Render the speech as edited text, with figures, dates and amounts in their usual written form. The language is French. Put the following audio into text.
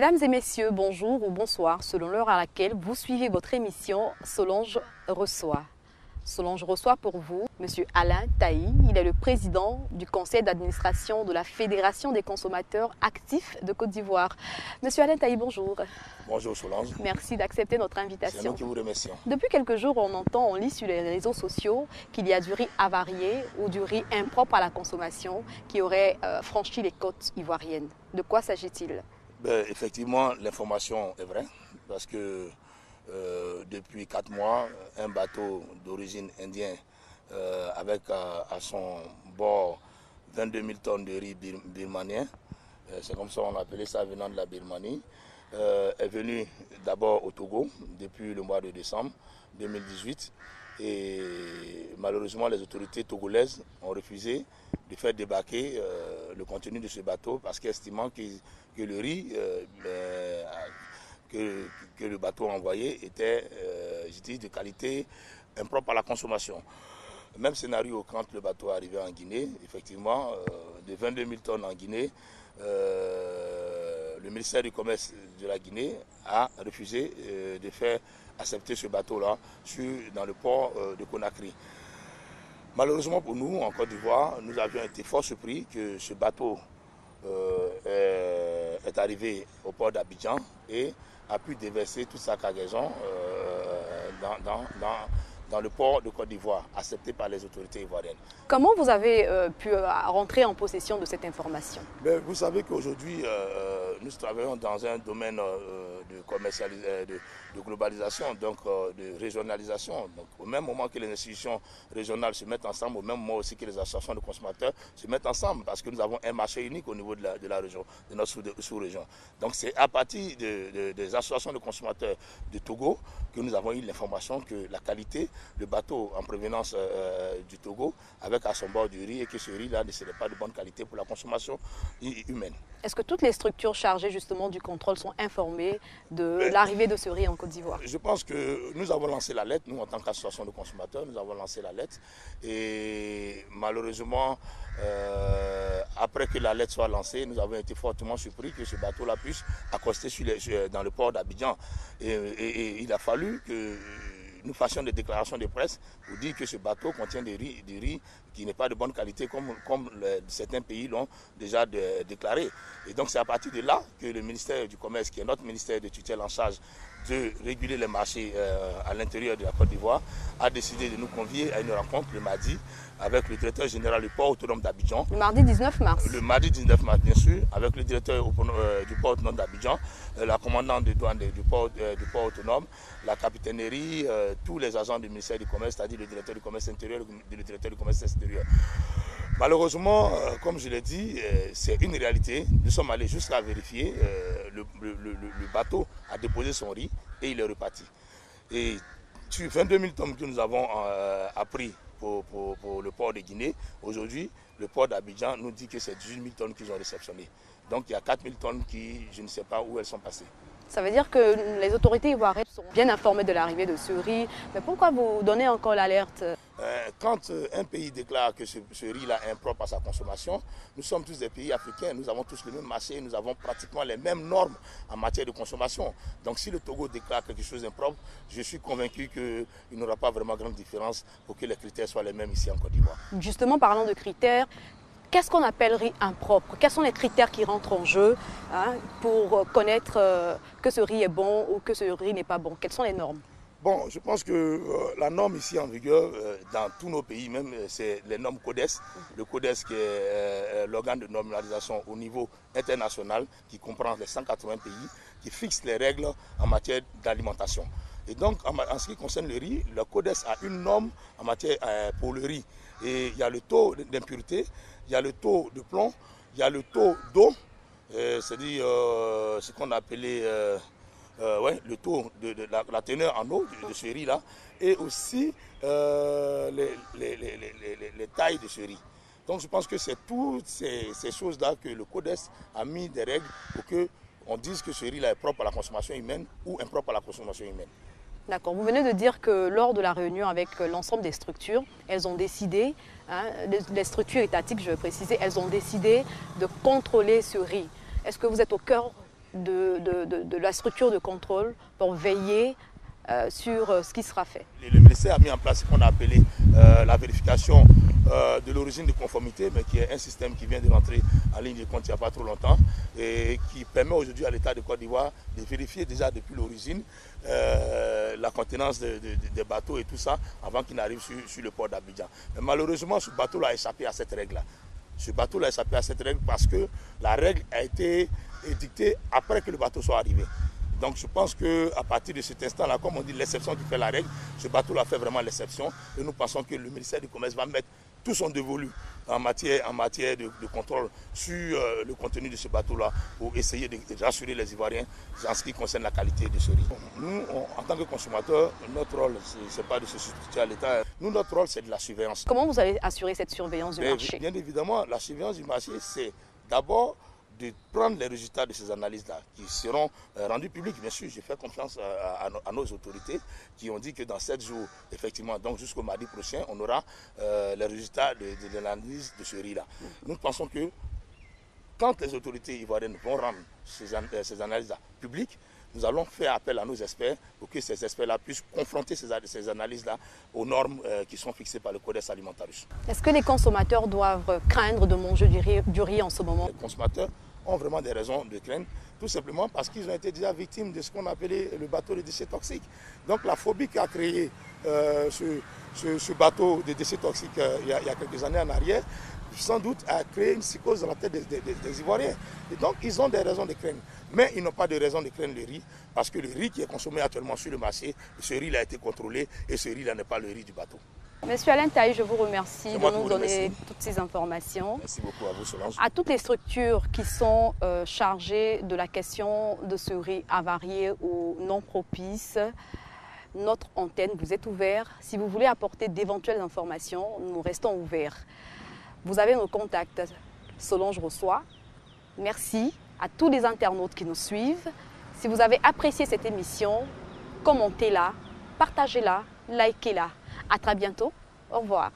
Mesdames et messieurs, bonjour ou bonsoir, selon l'heure à laquelle vous suivez votre émission Solange reçoit. Solange reçoit pour vous M. Alain Taï. Il est le président du conseil d'administration de la Fédération des consommateurs actifs de Côte d'Ivoire. M. Alain Taï, bonjour. Bonjour Solange. Merci d'accepter notre invitation. C'est nous qui vous remercions. Depuis quelques jours, on lit sur les réseaux sociaux qu'il y a du riz avarié ou du riz impropre à la consommation qui aurait franchi les côtes ivoiriennes. De quoi s'agit-il? Effectivement, l'information est vraie parce que depuis 4 mois, un bateau d'origine indienne avec à son bord 22 000 tonnes de riz birmanien, c'est comme ça on appelait ça venant de la Birmanie, est venu d'abord au Togo depuis le mois de décembre 2018 et malheureusement les autorités togolaises ont refusé de faire débarquer le contenu de ce bateau parce qu'estimant que le riz que le bateau envoyé était de qualité impropre à la consommation. Même scénario quand le bateau est arrivé en Guinée, effectivement, de 22 000 tonnes en Guinée, le ministère du Commerce de la Guinée a refusé de faire accepter ce bateau-là dans le port de Conakry. Malheureusement pour nous, en Côte d'Ivoire, nous avions été fort surpris que ce bateau est arrivé au port d'Abidjan et a pu déverser toute sa cargaison dans le port de Côte d'Ivoire, accepté par les autorités ivoiriennes. Comment vous avez pu rentrer en possession de cette information? Vous savez qu'aujourd'hui, nous travaillons dans un domaine de globalisation, donc de régionalisation. Donc, au même moment que les institutions régionales se mettent ensemble, au même moment aussi que les associations de consommateurs se mettent ensemble, parce que nous avons un marché unique au niveau de la région, de notre sous-région. Donc c'est à partir des associations de consommateurs de Togo que nous avons eu l'information que la qualité de bateau en provenance du Togo avec à son bord du riz et que ce riz-là ne serait pas de bonne qualité pour la consommation humaine. Est-ce que toutes les structures chargées justement du contrôle sont informées de l'arrivée de ce riz en Côte d'Ivoire? Je pense que nous avons lancé la lettre, nous en tant qu'association de consommateurs, nous avons lancé la lettre et malheureusement, après que la lettre soit lancée, nous avons été fortement surpris que ce bateau-là puisse accoster dans le port d'Abidjan. Et il a fallu que nous fassions des déclarations de presse pour dire que ce bateau contient du riz qui n'est pas de bonne qualité comme certains pays l'ont déjà déclaré. Et donc c'est à partir de là que le ministère du Commerce, qui est notre ministère de tutelle en charge de réguler les marchés à l'intérieur de la Côte d'Ivoire, a décidé de nous convier à une rencontre le mardi avec le directeur général du port autonome d'Abidjan. Le mardi 19 mars. Le mardi 19 mars, bien sûr, avec le directeur du port autonome d'Abidjan, la commandante de douane du port autonome, la capitainerie, tous les agents du ministère du Commerce, c'est-à-dire le directeur du commerce intérieur et le directeur du commerce extérieur. Malheureusement, comme je l'ai dit, c'est une réalité. Nous sommes allés jusqu'à vérifier. Le bateau a déposé son riz et il est reparti. Et sur 22 000 tonnes que nous avons appris pour le port de Guinée, aujourd'hui, le port d'Abidjan nous dit que c'est 18 000 tonnes qu'ils ont réceptionnées. Donc il y a 4 000 tonnes qui, je ne sais pas où elles sont passées. Ça veut dire que les autorités ivoiriennes sont bien informées de l'arrivée de ce riz. Mais pourquoi vous donnez encore l'alerte? Quand un pays déclare que ce riz-là est impropre à sa consommation, nous sommes tous des pays africains, nous avons tous le même marché, nous avons pratiquement les mêmes normes en matière de consommation. Donc si le Togo déclare quelque chose d'impropre, je suis convaincu qu'il n'y aura pas vraiment grande différence pour que les critères soient les mêmes ici en Côte d'Ivoire. Justement, parlant de critères, qu'est-ce qu'on appelle riz impropre? Quels sont les critères qui rentrent en jeu pour connaître que ce riz est bon ou que ce riz n'est pas bon? Quelles sont les normes? Bon, je pense que la norme ici en vigueur, dans tous nos pays même, c'est les normes CODES. Le CODES qui est l'organe de normalisation au niveau international, qui comprend les 180 pays, qui fixe les règles en matière d'alimentation. Et donc, en ce qui concerne le riz, le CODES a une norme en matière pour le riz. Et il y a le taux d'impureté, il y a le taux de plomb, il y a le taux d'eau, c'est-à-dire ce qu'on a appelé le taux de la teneur en eau de ce riz-là, et aussi les tailles de ce riz. Donc je pense que c'est toutes ces choses-là que le CODES a mis des règles pour qu'on dise que ce riz-là est propre à la consommation humaine ou impropre à la consommation humaine. D'accord. Vous venez de dire que lors de la réunion avec l'ensemble des structures, elles ont décidé, les structures étatiques, je veux préciser, elles ont décidé de contrôler ce riz. Est-ce que vous êtes au cœur de la structure de contrôle pour veiller sur ce qui sera fait. Le ministère a mis en place ce qu'on a appelé la vérification de l'origine de conformité, mais qui est un système qui vient de rentrer en ligne de compte il n'y a pas trop longtemps et qui permet aujourd'hui à l'État de Côte d'Ivoire de vérifier déjà depuis l'origine la contenance des bateaux et tout ça avant qu'ils n'arrivent sur le port d'Abidjan. Mais malheureusement, ce bateau-là a échappé à cette règle-là. Ce bateau-là a échappé à cette règle parce que la règle a été édictée après que le bateau soit arrivé. Donc je pense qu'à partir de cet instant-là, comme on dit, l'exception qui fait la règle, ce bateau-là fait vraiment l'exception. Et nous pensons que le ministère du Commerce va mettre tout son dévolu en matière de contrôle sur le contenu de ce bateau-là pour essayer de rassurer les Ivoiriens en ce qui concerne la qualité de ce riz. Nous, en tant que consommateurs, notre rôle, ce n'est pas de se substituer à l'État. Nous, notre rôle, c'est de la surveillance. Comment vous allez assurer cette surveillance du marché? Bien évidemment, la surveillance du marché, c'est d'abord de prendre les résultats de ces analyses-là, qui seront rendus publics. Bien sûr, j'ai fait confiance à nos autorités qui ont dit que dans 7 jours, effectivement, donc jusqu'au mardi prochain, on aura les résultats de l'analyse de ce riz-là. Nous pensons que quand les autorités ivoiriennes vont rendre ces analyses-là publiques, nous allons faire appel à nos experts pour que ces experts-là puissent confronter ces analyses-là aux normes qui sont fixées par le Codex Alimentarius. Est-ce que les consommateurs doivent craindre de manger du riz en ce moment? Les consommateurs ont vraiment des raisons de craindre, tout simplement parce qu'ils ont été déjà victimes de ce qu'on appelait le bateau de déchets toxiques. Donc la phobie qu'a créé ce bateau de déchets toxiques il y a quelques années en arrière, sans doute a créé une psychose dans la tête des Ivoiriens. Et donc ils ont des raisons de craindre. Mais ils n'ont pas de raison de craindre le riz, parce que le riz qui est consommé actuellement sur le marché, ce riz a été contrôlé et ce riz-là n'est pas le riz du bateau. Monsieur Alain Taï, je vous remercie de nous donner toutes ces informations. Merci beaucoup à vous, Solange. À toutes les structures qui sont chargées de la question de ce riz avarié ou non propice, notre antenne vous est ouverte. Si vous voulez apporter d'éventuelles informations, nous restons ouverts. Vous avez nos contacts. Solange reçoit. Merci à tous les internautes qui nous suivent. Si vous avez apprécié cette émission, commentez-la, partagez-la, likez-la. À très bientôt. Au revoir.